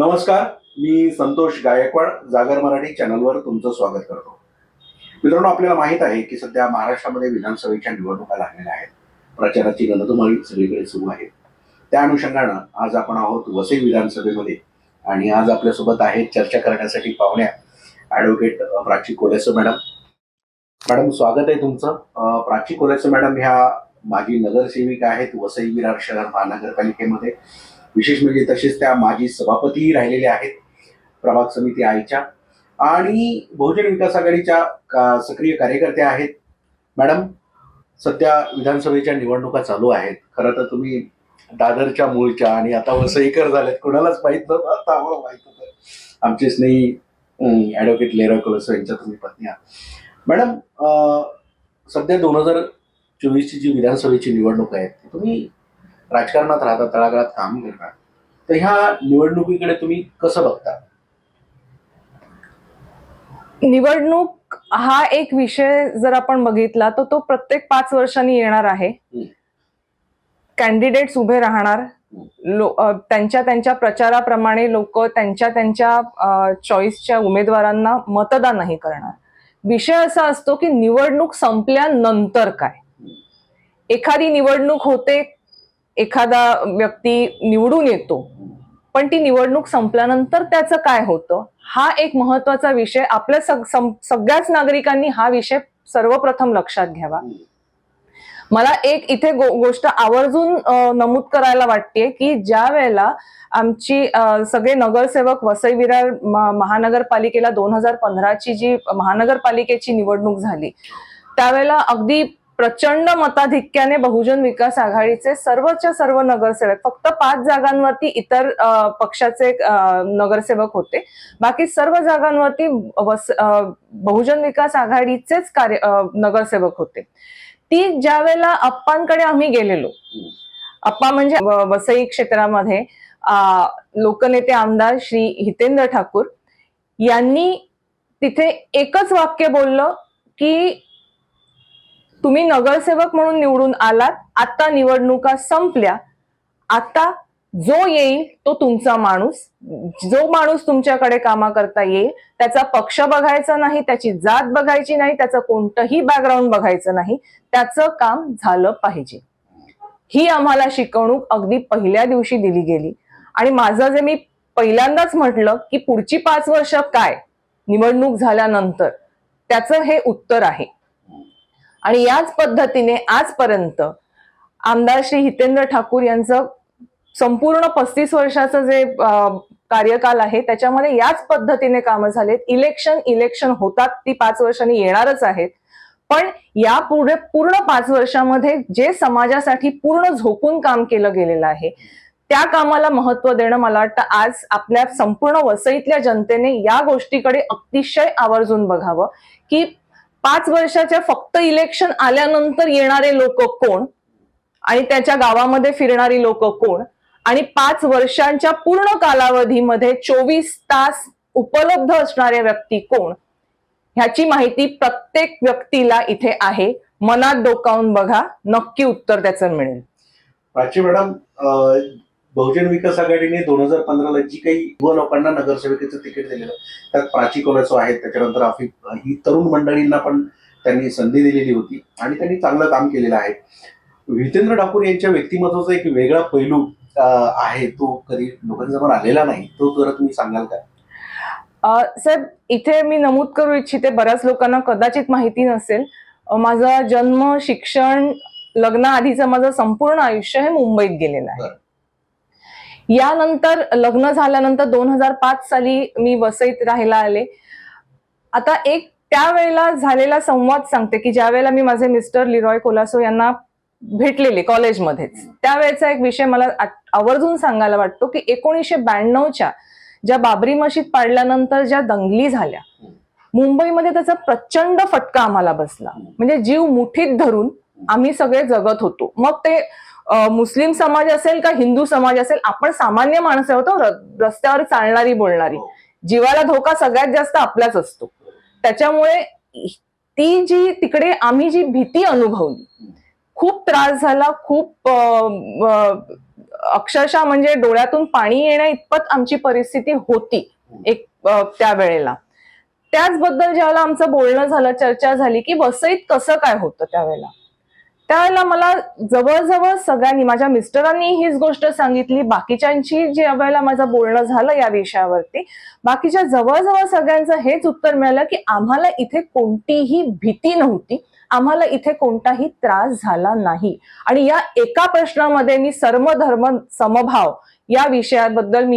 नमस्कार, मी संतोष गायकवाड जागर मराठी चॅनलवर तुमचं स्वागत करतो. मित्रांनो, आपल्याला माहित आहे की सध्या महाराष्ट्रामध्ये विधानसभेच्या निवडणुका लागलेल्या आहेत. प्रचाराची रणधुमाळी सगळीकडे सुरू आहे. त्या अनुषंगानं आज आपण आहोत वसई विधानसभेमध्ये आणि आज आपल्यासोबत आहेत चर्चा करण्यासाठी पाहुण्या ॲडव्होकेट प्राची कोलेसो मॅडम. मॅडम, स्वागत आहे तुमचं. प्राची कोलेसो मॅडम ह्या माजी नगरसेविका आहेत वसई विरार शहर महानगरपालिकेमध्ये. विशेष म्हणजे तसेच त्या माजी सभापतीही राहिलेल्या आहेत प्रभाग समिती आयच्या आणि बहुजन विकास आघाडीच्या सक्रिय कार्यकर्त्या आहेत. मॅडम, सध्या विधानसभेच्या निवडणुका चालू आहेत. खरं तर तुम्ही दादरच्या मूळच्या आणि आता वसईकर झालेत, कोणालाच माहीत नव्हतं, आता आम्हाला माहीत होतं. आमचे स्नेही ॲडव्होकेट लेरा कोलेसो यांच्या तुम्ही पत्नी आहात. मॅडम, सध्या 2024ची जी विधानसभेची निवडणूक आहे तुम्ही राजकारणात राहता, तळागाळात काम करता, तर ह्या निवडणुकीकडे तुम्ही कसं बघता? निवडणूक हा एक विषय जर आपण बघितला तर तो प्रत्येक 5 वर्षांनी येणार आहे. कॅन्डिडेट्स उभे राहणार, त्यांच्या प्रचाराप्रमाणे लोक त्यांच्या चॉईसच्या उमेदवारांना मतदानही करणार. विषय असा असतो की निवडणूक संपल्यानंतर काय. एखादी निवडणूक होते, एखादा व्यक्ती निवडून येतो, पण ती निवडणूक संपल्यानंतर त्याचं काय होतं हा एक महत्वाचा विषय. आपल्या सगळ्याच नागरिकांनी हा विषय सर्वप्रथम लक्षात घ्यावा. मला एक इथे गोष्ट आवर्जून नमूद करायला वाटते की ज्या वेळेला आमची सगळे नगरसेवक वसई विरार महानगरपालिकेला 2015ची जी महानगरपालिकेची निवडणूक झाली, त्यावेळेला अगदी प्रचंड मताधिक्याने बहुजन विकास आघाडीचे सर्वच्या सर्व नगरसेवक, फक्त 5 जागांवरती इतर पक्षाचे नगरसेवक होते, बाकी सर्व जागांवरती बहुजन विकास आघाडीचेच नगरसेवक होते. ती ज्या वेळेला अप्पांकडे आम्ही गेलेलो, अप्पा म्हणजे वसई क्षेत्रामध्ये लोकनेते आमदार श्री हितेंद्र ठाकूर यांनी तिथे एकच वाक्य बोललं की तुम्ही नगरसेवक म्हणून निवडून आलात, आता निवडणुका संपल्या, आता जो येईल तो तुमचा माणूस, जो माणूस तुमच्याकडे कामा करता येईल, त्याचा पक्ष बघायचा नाही, त्याची जात बघायची नाही, त्याचं कोणतंही बॅकग्राऊंड बघायचं नाही, त्याचं काम झालं पाहिजे. ही आम्हाला शिकवणूक अगदी पहिल्या दिवशी दिली गेली. आणि माझं जे मी पहिल्यांदाच म्हटलं की पुढची 5 वर्ष काय, निवडणूक झाल्यानंतर, त्याचं हे उत्तर आहे. आणि याच पद्धतीने आजपर्यंत आमदार श्री हितेंद्र ठाकूर यांचं संपूर्ण 35 वर्षाचं जे कार्यकाल आहे त्याच्यामध्ये याच पद्धतीने कामं झालेत. इलेक्शन होतात, ती 5 वर्षांनी येणारच आहेत, पण यापुढे पूर्ण 5 वर्षामध्ये जे समाजासाठी पूर्ण झोकून काम केलं गेलेलं आहे त्या कामाला महत्व देणं, मला वाटतं आज आपल्या संपूर्ण वसईतल्या जनतेने या गोष्टीकडे अतिशय आवर्जून बघावं की 5 वर्षाच्या फक्त इलेक्शन आल्यानंतर येणारे लोक कोण आणि त्याच्या गावामध्ये फिरणारी लोक कोण आणि 5 वर्षांच्या पूर्ण कालावधीमध्ये 24 तास उपलब्ध असणारे व्यक्ती कोण, ह्याची माहिती प्रत्येक व्यक्तीला इथे आहे. मनात डोकावून बघा, नक्की उत्तर त्याचं मिळेल. प्राची मॅडम, बहुजन विकास आघाडीने 2015ला जी काही युवा लोकांना नगरसेवकेचं तिकीट दिलेलं, त्यात प्राची कोलेसो आहेत, त्याच्यानंतर ही तरुण मंडळींना पण त्यांनी संधी दिलेली होती आणि त्यांनी चांगलं काम केलेलं आहे. हितेंद्र ठाकूर यांच्या व्यक्तिमत्वाचा एक वेगळा पैलू आहे, तो कधी लोकांसमोर आलेला नाही, तो जरा तुम्ही सांगाल का? साहेब, इथे मी नमूद करू इच्छिते, बऱ्याच लोकांना कदाचित माहिती नसेल, माझा जन्म, शिक्षण, लग्नाआधीचं माझं संपूर्ण आयुष्य हे मुंबईत गेलेलं आहे. यानंतर लग्न झाल्यानंतर 2005 साली मी वसईत राहायला आले. आता एक त्यावेळेला झालेला संवाद सांगते की ज्या वेळेला मी माझे मिस्टर लिरॉय कोलासो यांना भेटलेले कॉलेजमध्येच, त्यावेळेचा एक विषय मला आवर्जून सांगायला वाटतो की 1992च्या ज्या बाबरी मशीद पाडल्यानंतर ज्या दंगली झाल्या मुंबईमध्ये, त्याचा प्रचंड फटका आम्हाला बसला. म्हणजे जीव मुठीत धरून आम्ही सगळे जगत होतो. मग ते मुस्लिम समाज असेल का हिंदू समाज असेल, आपण सामान्य माणसं होतो, रस्त्यावर चालणारी बोलणारी, जीवाला धोका सगळ्यात जास्त आपलाच असतो. त्याच्यामुळे ती जी तिकडे आम्ही जी भीती अनुभवली, खूप त्रास झाला, खूप अक्षरशः म्हणजे डोळ्यातून पाणी येण्या इतपत आमची परिस्थिती होती एक त्यावेळेला. त्याचबद्दल ज्यावेळेला आमचं बोलणं झालं, चर्चा झाली की वसईत कसं काय होतं त्यावेळेला मला जवळजवळ सगळ्यांनी, माझ्या मिस्टरांनी हीच गोष्ट सांगितली, बाकीच्यांची ज्या वेळेला माझं बोलणं झालं या विषयावरती, बाकीच्या जवळजवळ सगळ्यांचं हेच उत्तर मिळालं की आम्हाला इथे कोणतीही भीती नव्हती, आम्हाला इथे कोणताही त्रास झाला नाही. आणि या एका प्रश्नामध्ये मी सर्वधर्म समभाव या विषयाबद्दल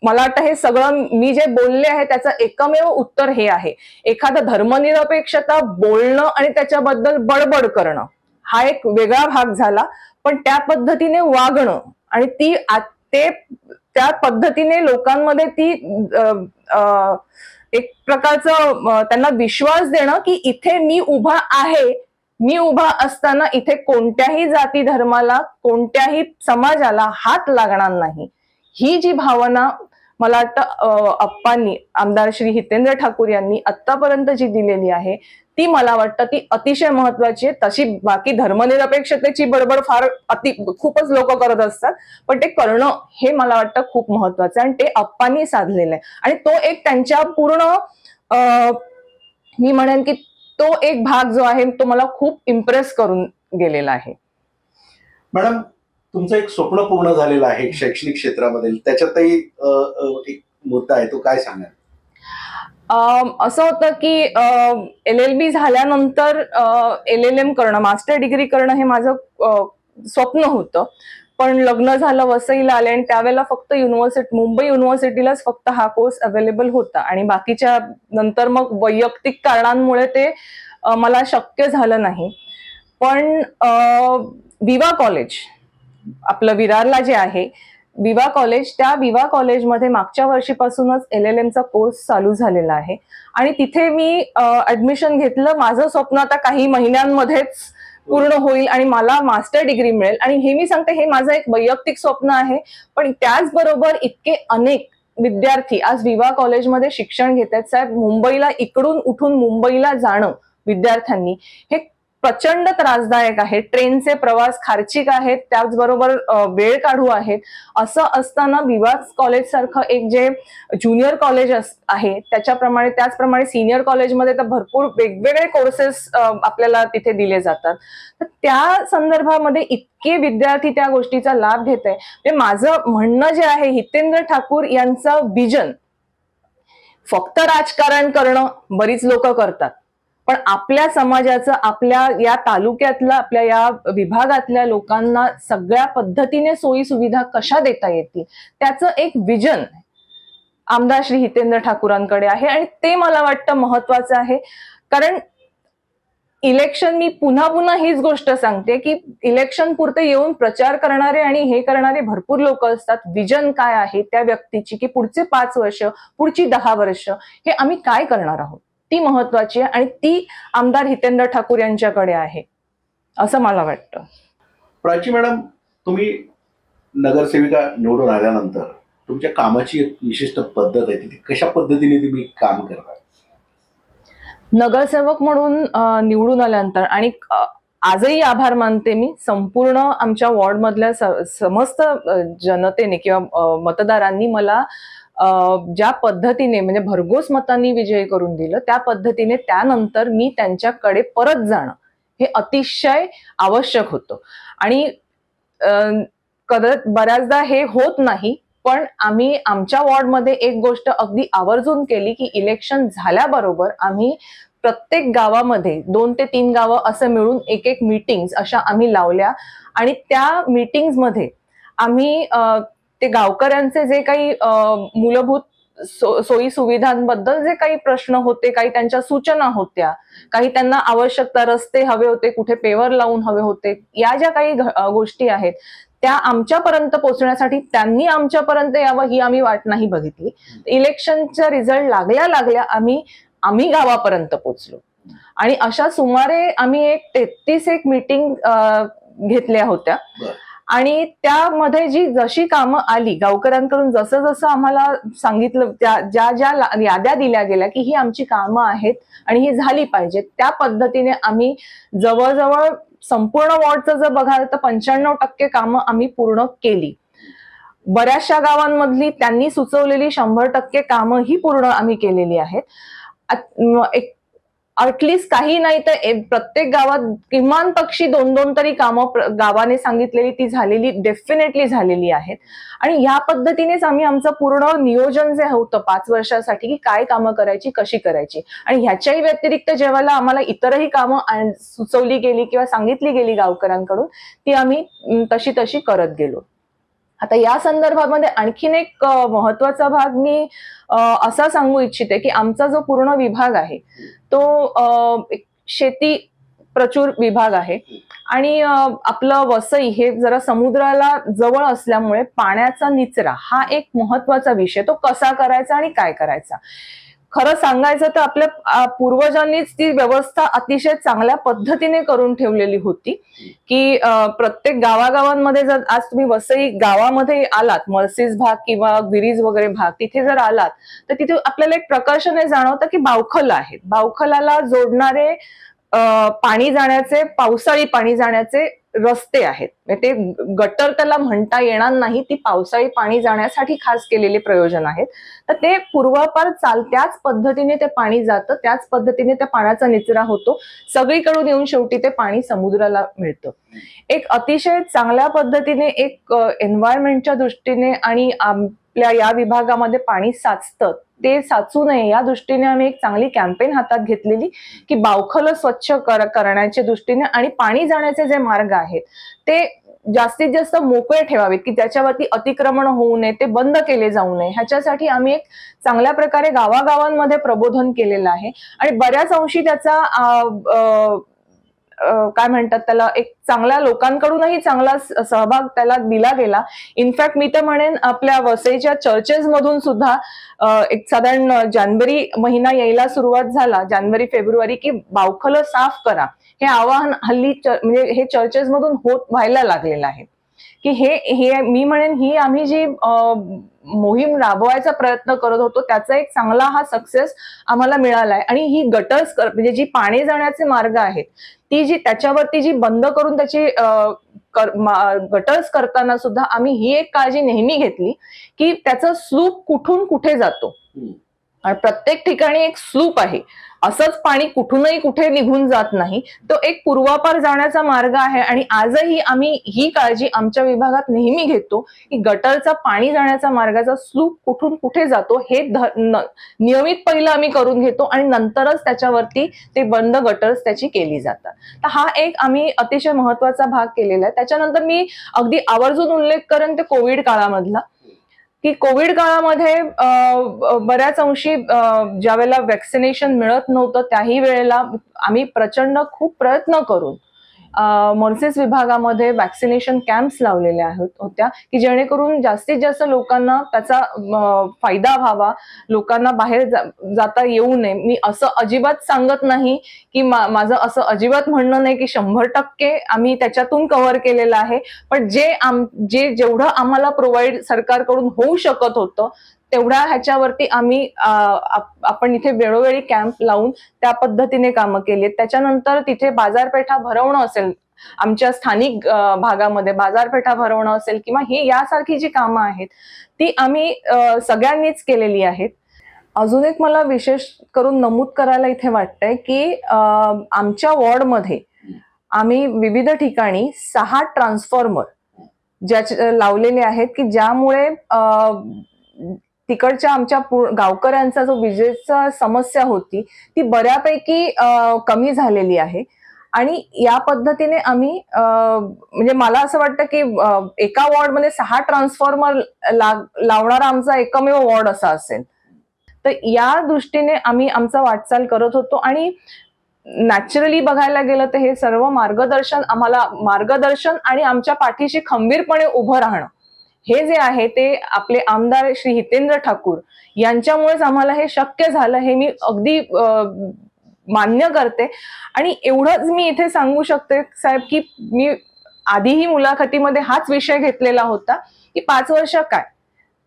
मला वाटतं हे सगळं मी जे बोलले आहे त्याचं एकमेव उत्तर हे आहे. एखादं धर्मनिरपेक्षता बोलणं आणि त्याच्याबद्दल बडबड करणं हा एक वेगळा भाग झाला, पण त्या पद्धतीने वागणं आणि त्या पद्धतीने लोकांमध्ये ती एक प्रकारचं त्यांना विश्वास देणं की इथे मी उभा आहे, मी उभा असताना इथे कोणत्याही जाती धर्माला, कोणत्याही समाजाला हात लागणार नाही, ही जी भावना मला वाटतं अप्पांनी, आमदार श्री हितेंद्र ठाकूर यांनी आतापर्यंत जी दिलेली आहे ती मला वाटतं ती अतिशय महत्वाची आहे. तशी बाकी धर्मनिरपेक्षतेची बडबड खूपच लोक करत असतात, पण ते करणं हे मला वाटतं खूप महत्वाचं आहे आणि ते अप्पांनी साधलेलं आहे. आणि तो एक त्यांच्या पूर्ण मी म्हणेन की तो एक भाग जो आहे तो मला खूप इम्प्रेस करून गेलेला आहे. मॅडम, तुमचं एक स्वप्न पूर्ण झालेलं आहे शैक्षणिक क्षेत्रामध्ये, त्याच्यातही एक मुद्दा आहे, तो काय सांगाल? असं होतं की LLB झाल्यानंतर LLM करणं, मास्टर डिग्री करणं हे माझं स्वप्न होतं. पण लग्न झालं, वसईला आले आणि त्यावेळेला फक्त मुंबई युनिव्हर्सिटीलाच फक्त हा कोर्स अवेलेबल होता आणि बाकीच्या नंतर मग वैयक्तिक कारणांमुळे ते मला शक्य झालं नाही. पण विवा कॉलेज आपलं विरारला जे आहे विवा कॉलेज, त्या विवा कॉलेजमध्ये मागच्या वर्षीपासूनच LLMचा कोर्स चालू झालेला आहे आणि तिथे मी ऍडमिशन घेतलं. माझं स्वप्न आता काही महिन्यांमध्येच पूर्ण होईल आणि मला मास्टर डिग्री मिळेल. आणि हे मी सांगते, हे माझं एक वैयक्तिक स्वप्न आहे, पण त्याचबरोबर इतके अनेक विद्यार्थी आज विवा कॉलेजमध्ये शिक्षण घेत आहेत. साहेब, मुंबईला इकडून उठून मुंबईला जाणं विद्यार्थ्यांनी हे प्रचंड त्रासदायक आहे. ट्रेनचे प्रवास खर्चिक आहेत, त्याचबरोबर वेळ काढू आहेत. असं असताना विवा कॉलेज सारखं एक जे ज्युनियर कॉलेज आहे त्याचप्रमाणे सिनियर कॉलेजमध्ये तर भरपूर वेगवेगळे कोर्सेस आपल्याला तिथे दिले जातात. तर त्या संदर्भामध्ये इतके विद्यार्थी त्या गोष्टीचा लाभ घेत आहे. म्हणजे माझं म्हणणं जे आहे, हितेंद्र ठाकूर यांचं विजन, फक्त राजकारण करणं बरीच लोक करतात, पण आपल्या समाजाचं, आपल्या या तालुक्यातल्या, आपल्या या विभागातल्या लोकांना सगळ्या पद्धतीने सोयी सुविधा कशा देता येतील त्याचं एक विजन आमदार श्री हितेंद्र ठाकूरांकडे आहे आणि ते मला वाटतं महत्वाचं आहे. कारण इलेक्शन, मी पुन्हा पुन्हा हीच गोष्ट सांगते की इलेक्शन पुरते येऊन प्रचार करणारे आणि हे करणारे भरपूर लोक असतात. विजन काय आहे त्या व्यक्तीची की पुढचे 5 वर्ष, पुढची 10 वर्ष हे आम्ही काय करणार आहोत, ती महत्वाची आहे आणि ती आमदार हितेंद्र ठाकूर यांच्याकडे आहे असं मला वाटतं. प्राची मॅडम, तुम्ही नगरसेविका निवडून आल्यानंतर तुमच्या कामाची एक विशिष्ट पद्धत आहे, ती कशा पद्धतीने तुम्ही काम करता? नगरसेवक म्हणून निवडून आल्यानंतर आणि आजही आभार मानते मी संपूर्ण आमच्या वॉर्डमधल्या समस्त जनतेने किंवा मतदारांनी मला ज्या पद्धतीने म्हणजे भरघोस मतांनी विजयी करून दिलं, त्या पद्धतीने त्यानंतर मी त्यांच्याकडे परत जाणं हे अतिशय आवश्यक होतं. आणि बऱ्याचदा हे होत नाही, पण आम्ही आमच्या वॉर्डमध्ये एक गोष्ट अगदी आवर्जून केली की इलेक्शन झाल्याबरोबर आम्ही प्रत्येक गावामध्ये 2 ते 3 गावं असं मिळून एक मीटिंग्स अशा आम्ही लावल्या आणि त्या मीटिंग्समध्ये आम्ही ते गावकऱ्यांचे जे काही मूलभूत सोयी सुविधांबद्दल जे काही प्रश्न होते, काही त्यांच्या सूचना होत्या, काही त्यांना आवश्यकता, रस्ते हवे होते, कुठे पेवर लावून हवे होते, या ज्या काही गोष्टी आहेत त्या आमच्यापर्यंत पोहोचण्यासाठी त्यांनी आमच्यापर्यंत यावं ही आम्ही वाट नाही बघितली. इलेक्शनचा रिझल्ट लागल्या आम्ही गावापर्यंत पोहोचलो आणि अशा सुमारे आम्ही 33 मीटिंग घेतल्या होत्या आणि त्यामध्ये जशी कामं आली गावकऱ्यांकडून, जसं जसं आम्हाला सांगितलं, ज्या याद्या दिल्या गेल्या की ही आमची कामं आहेत आणि ही झाली पाहिजेत, त्या पद्धतीने आम्ही जवळजवळ संपूर्ण वॉर्डचं जर बघाल तर 95% कामं आम्ही पूर्ण केली. बऱ्याचशा गावांमधली त्यांनी सुचवलेली 100% कामं ही पूर्ण आम्ही केलेली आहेत. ऍटलिस्ट काही नाही तर प्रत्येक गावात किमान पक्षी 2-2 तरी कामं गावाने सांगितलेली ती झालेली, डेफिनेटली झालेली आहेत. आणि ह्या पद्धतीनेच आम्ही आमचं पूर्ण नियोजन जे होतं 5 वर्षासाठी की काय कामं करायची, कशी करायची. आणि ह्याच्याही व्यतिरिक्त जेव्हा आम्हाला इतरही कामं सुचवली गेली किंवा सांगितली गेली गावकऱ्यांकडून, ती आम्ही तशी करत गेलो. आता या संदर्भामध्ये आणखीन एक महत्वाचा भाग मी असा सांगू इच्छिते की आमचा जो पूर्ण विभाग आहे तो एक शेती प्रचूर विभाग आहे. आणि आपलं वसई हे जरा समुद्राला जवळ असल्यामुळे पाण्याचा निचरा हा एक महत्वाचा विषय, तो कसा करायचा आणि काय करायचा. खरं सांगायचं तर आपल्या पूर्वजांनीच ती व्यवस्था अतिशय चांगल्या पद्धतीने करून ठेवलेली होती की प्रत्येक गावागावांमध्ये जर आज तुम्ही वसई गावामध्ये आलात, मर्सीज भाग किंवा गिरीज वगैरे भाग तिथे जर आलात तर तिथे आपल्याला एक प्रकर्षाने जाणवतं की बावखल आहेत. बावखलाला जोडणारे पाणी जाण्याचे, पावसाळी पाणी जाण्याचे रस्ते आहेत. ते गटर त्याला म्हणता येणार नाही, ती पावसाळी पाणी जाण्यासाठी खास केलेले प्रयोजन आहेत. तर ते पूर्वापार त्याच पद्धतीने ते पाणी जातं, त्याच पद्धतीने त्या पाण्याचा निचरा होतो, सगळीकडून येऊन शेवटी ते पाणी समुद्राला मिळतं. एक अतिशय चांगल्या पद्धतीने एक एन्व्हायरमेंटच्या दृष्टीने आणि आपल्या या विभागामध्ये पाणी साचतं ते साचू नये या दृष्टीने आम्ही एक चांगली कॅम्पेन हातात घेतलेली की बावखलं स्वच्छ करण्याच्या दृष्टीने आणि पाणी जाण्याचे जे मार्ग आहेत ते जास्तीत जास्त मोकळे ठेवावेत की त्याच्यावरती अतिक्रमण होऊ नये, ते बंद केले जाऊ नये. ह्याच्यासाठी आम्ही एक चांगल्या प्रकारे गावागावांमध्ये प्रबोधन केलेलं आहे. आणि बऱ्याच अंशी त्याचा काय म्हणतात त्याला एक चांगल्या लोकांकडूनही चांगला सहभाग त्याला दिला गेला. इनफॅक्ट मी तर म्हणेन आपल्या वसईच्या चर्चेस मधून सुद्धा एक साधारण जानेवारी महिना यायला सुरुवात झाला, जानेवारी-फेब्रुवारी, की बावखलं साफ करा हे आवाहन हल्ली म्हणजे हे चर्चेस मधून व्हायला लागलेलं आहे. की हे मी म्हणेन ही आम्ही जी मोहीम राबवायचा प्रयत्न करत होतो त्याचा एक चांगला हा सक्सेस आम्हाला मिळालाय. आणि ही गटर्स म्हणजे जी पाणी जाण्याचे मार्ग आहेत ती त्याच्यावरती जी बंद करून त्याची गटर्स करताना सुद्धा आम्ही ही एक काळजी नेहमी घेतली की त्याचा स्लूप कुठून कुठे जातो. आणि प्रत्येक ठिकाणी एक स्लूप आहे, असंच पाणी कुठूनही कुठे निघून जात नाही, तो एक पूर्वापार जाण्याचा मार्ग आहे. आणि आजही आम्ही ही काळजी आमच्या विभागात नेहमी घेतो की गटरचा पाणी जाण्याचा मार्गाचा स्लूप कुठून कुठे जातो हे नियमित पहिलं आम्ही करून घेतो आणि नंतरच त्याच्यावरती ते बंद गटर्स त्याची केली जातात. तर हा एक आम्ही अतिशय महत्वाचा भाग केलेला आहे. त्याच्यानंतर मी अगदी आवर्जून उल्लेख करेन ते कोविड काळामधला की कोविड काळामध्ये बऱ्याच अंशी ज्या वेळेला वॅक्सिनेशन मिळत नव्हतं त्याही वेळेला आम्ही प्रचंड खूप प्रयत्न करून मर्सीज विभागामध्ये वॅक्सिनेशन कॅम्प्स लावलेल्या होत्या की जेणेकरून जास्तीत जास्त लोकांना त्याचा फायदा व्हावा, लोकांना बाहेर जाता येऊ नये. मी असं अजिबात सांगत नाही की माझं असं अजिबात म्हणणं नाही की 100% आम्ही त्याच्यातून कव्हर केलेलं आहे, पण जेवढं आम्हाला प्रोव्हाइड सरकारकडून होऊ शकत होतं तेवढ्या ह्याच्यावरती आम्ही आपण इथे वेळोवेळी कॅम्प लावून त्या पद्धतीने कामं केली. त्याच्यानंतर तिथे बाजारपेठा भरवणं असेल, आमच्या स्थानिक भागामध्ये बाजारपेठा भरवणं असेल किंवा ही यासारखी जी कामं आहेत ती आम्ही सगळ्यांनीच केलेली आहेत. अजून एक मला विशेष करून नमूद करायला इथे वाटतंय की आमच्या वॉर्डमध्ये आम्ही विविध ठिकाणी 6 ट्रान्सफॉर्मर लावलेले आहेत की ज्यामुळे तिकडच्या आमच्या गावकऱ्यांचा जो विजेचा समस्या होती ती बऱ्यापैकी कमी झालेली आहे. आणि या पद्धतीने आम्ही म्हणजे मला असं वाटतं की एका वॉर्डमध्ये 6 ट्रान्सफॉर्मर लावणारा आमचा एकमेव वॉर्ड असा असेल. तर या दृष्टीने आम्ही आमचा वाटचाल करत होतो. आणि नॅचरली बघायला गेलं तर हे सर्व मार्गदर्शन आणि आमच्या पाठीशी खंबीरपणे उभं राहणं हे जे आहे ते आपले आमदार श्री हितेंद्र ठाकूर यांच्यामुळेच आम्हाला हे शक्य झालं, हे मी अगदी मान्य करते. आणि एवढंच मी इथे सांगू शकते साहेब की मी आधीही मुलाखतीमध्ये हाच विषय घेतलेला होता की 5 वर्ष काय,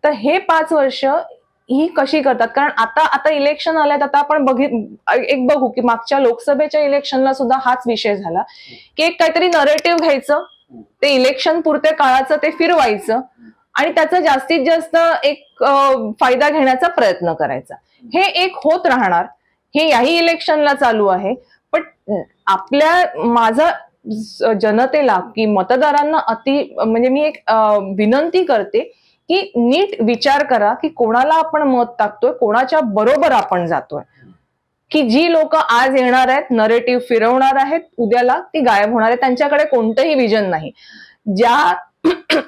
तर हे 5 वर्ष ही कशी करतात. कारण आता इलेक्शन आल्यात, आता आपण बघू की मागच्या लोकसभेच्या इलेक्शनला सुद्धा हाच विषय झाला की एक काहीतरी नरेटिव्ह घ्यायचं, ते इलेक्शन पुरते काळाचं ते फिरवायचं आणि त्याचा जास्तीत जास्त एक फायदा घेण्याचा प्रयत्न करायचा. हे एक होत राहणार. हे याही इलेक्शनला चालू आहे. पण माझं जनतेला की मतदारांना म्हणजे मी एक विनंती करते की नीट विचार करा की कोणाला आपण मत टाकतोय, कोणाच्या बरोबर आपण जातोय. की जी लोक आज येणार आहेत, नरेटिव्ह फिरवणार आहेत, उद्याला ती गायब होणार आहे. त्यांच्याकडे कोणतंही विजन नाही. ज्या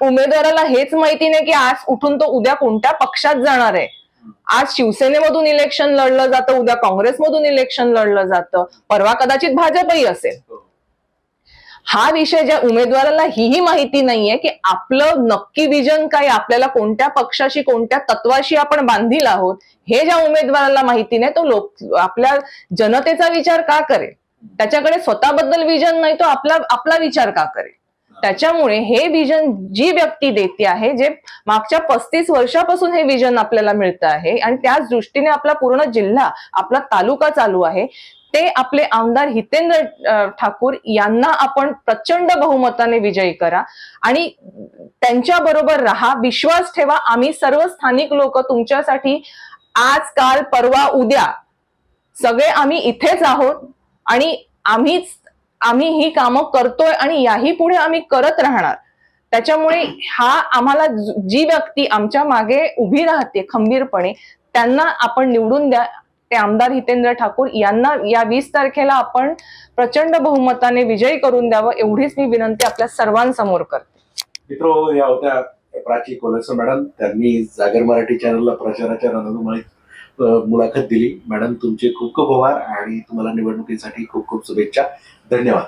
उमेदवाराला हेच माहिती नाही की आज उठून तो उद्या कोणत्या पक्षात जाणार आहे. आज शिवसेनेमधून इलेक्शन लढलं जातं, उद्या काँग्रेसमधून इलेक्शन लढलं जातं, परवा कदाचित भाजपही असेल. हा विषय ज्या उमेदवाराला ही माहिती नाहीये की आपलं नक्की विजन काय, आपल्याला कोणत्या पक्षाशी कोणत्या तत्वाशी आपण बांधील आहोत, हे ज्या उमेदवाराला माहिती नाही तो आपल्या जनतेचा विचार का करेल? त्याच्याकडे स्वतःबद्दल विजन नाही, तो आपला विचार का करेल? त्याच्यामुळे हे विजन जी व्यक्ती देते आहे, जे मागच्या 35 वर्षापासून हे विजन आपल्याला मिळतं आहे आणि त्याच दृष्टीने आपला पूर्ण जिल्हा, आपला तालुका चालू आहे, ते आपले आमदार हितेंद्र ठाकूर यांना आपण प्रचंड बहुमताने विजयी करा आणि त्यांच्या बरोबर राहा. विश्वास ठेवा. आम्ही सर्व स्थानिक लोक तुमच्यासाठी आज, काल, परवा, उद्या सगळे आम्ही इथेच आहोत आणि आम्ही ही कामं करतोय आणि याही पुढे आम्ही करत राहणार. त्याच्यामुळे आम्हाला जी व्यक्ती आमच्या मागे उभी राहते खंबीरपणे, त्यांना आपण निवडून द्या. ते आमदार हितेंद्र ठाकूर यांना या 20 तारखेला आपण प्रचंड बहुमताने विजयी करून द्यावं, एवढीच मी विनंती आपल्या सर्वांसमोर करते. मित्रो, या होत्या प्राची कोलसे मॅडम. त्यांनी जागर मराठी चॅनलला प्रचाराच्या रणधुमाळीत मुलाखत दिली. मॅडम, तुमचे खूप खूप आभार आणि तुम्हाला निवडणुकीसाठी खूप खूप शुभेच्छा. धन्यवाद.